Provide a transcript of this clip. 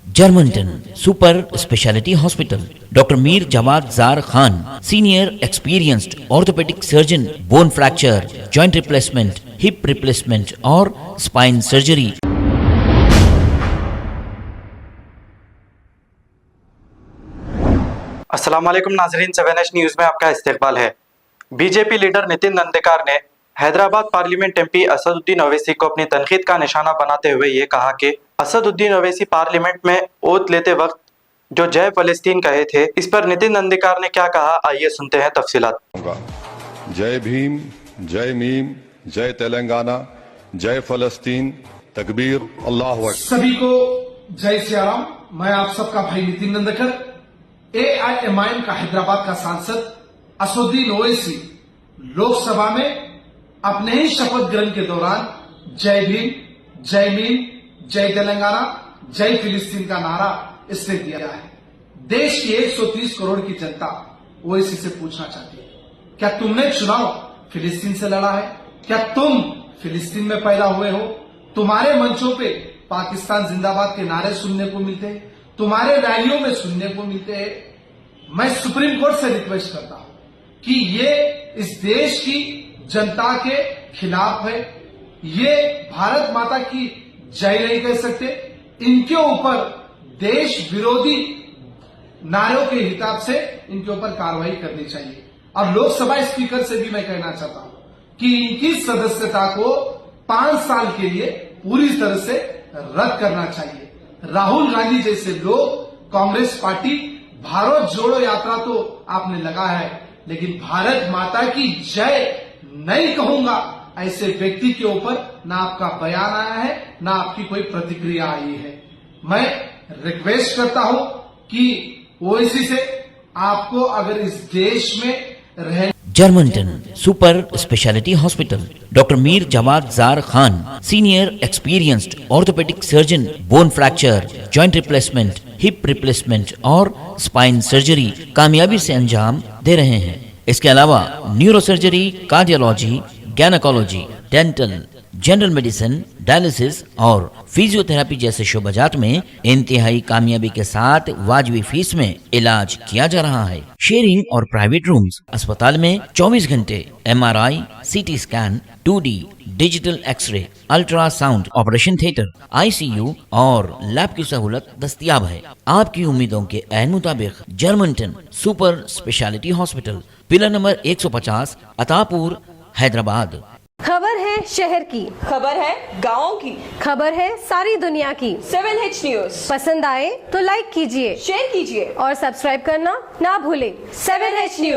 Germanton super speciality hospital, doctor Mir Jawad Zar Khan, senior experienced orthopaedic surgeon, bone fracture, joint replacement, hip replacement और spine surgery. अस्सलाम वालेकुम नाजरीन, 7H news में आपका इस्तकबाल है। बीजेपी लीडर नितिन नंदेकार ने हैदराबाद पार्लियामेंट एमपी असदुद्दीन ओवैसी को अपनी तनकीद का निशाना बनाते हुए ये कहा कि असदुद्दीन ओवैसी पार्लियामेंट में ओथ लेते वक्त जो जय फलस्तीन कहे थे, इस पर नितिन नंदेकार ने क्या कहा, आइए सुनते हैं तफसीलात। जय भीम, जय मीम, जय तेलंगाना, जय फलस्तीन, तकबीर, अल्लाह अकबर। सभी को जय श्री राम। मैं आप सबका भाई नितिन नंदेकर, AIMIM का हैदराबाद का सांसद असदुद्दीन ओवैसी लोकसभा में अपने ही शपथ ग्रहण के दौरान जय भीम, जय मीम, जय तेलंगाना, जय फिलिस्तीन का नारा इसने दिया है। देश की 130 करोड़ की जनता ओवैसी से पूछना चाहती है, क्या तुमने चुनाव फिलिस्तीन से लड़ा है? क्या तुम फिलिस्तीन में पैदा हुए हो? तुम्हारे मंचों पे पाकिस्तान जिंदाबाद के नारे सुनने को मिलते हैं, तुम्हारे रैलियों में सुनने को मिलते हैं। मैं सुप्रीम कोर्ट से रिक्वेस्ट करता हूं कि ये इस देश की जनता के खिलाफ है, ये भारत माता की जय नहीं कह सकते। इनके ऊपर देश विरोधी नारों के हिसाब से इनके ऊपर कार्रवाई करनी चाहिए। और लोकसभा स्पीकर से भी मैं कहना चाहता हूं कि इनकी सदस्यता को 5 साल के लिए पूरी तरह से रद्द करना चाहिए। राहुल गांधी जैसे लोग, कांग्रेस पार्टी, भारत जोड़ो यात्रा तो आपने लगा है, लेकिन भारत माता की जय नहीं कहूंगा ऐसे व्यक्ति के ऊपर ना आपका बयान आया है, ना आपकी कोई प्रतिक्रिया आई है। मैं रिक्वेस्ट करता हूं कि ओवैसी से आपको अगर इस देश में रह जर्मनटन super speciality hospital, doctor Mir Jawad Zar Khan, senior experienced orthopaedic surgeon, bone fracture, joint replacement, hip replacement और स्पाइन सर्जरी कामयाबी से अंजाम दे रहे हैं। इसके अलावा neuro surgery, cardiology, gynaecology, dental, general medicine, dialysis और फिजियोथेरेपी जैसे शोबाजात में इंतहाई कामयाबी के साथ वाजिबी फीस में इलाज किया जा रहा है। शेयरिंग और प्राइवेट रूम्स, अस्पताल में 24 घंटे MRI, CT scan, 2D digital X-ray, ultrasound, operation theatre, ICU और लैब की सहूलत दस्तयाब है। आपकी उम्मीदों के ऐन मुताबिक Germanten super speciality hospital, pillar number 150, Attapur, Hyderabad. खबर है शहर की, खबर है गाँव की, खबर है सारी दुनिया की। 7H न्यूज़ पसंद आए तो लाइक कीजिए, शेयर कीजिए और सब्सक्राइब करना ना भूलें। 7H news.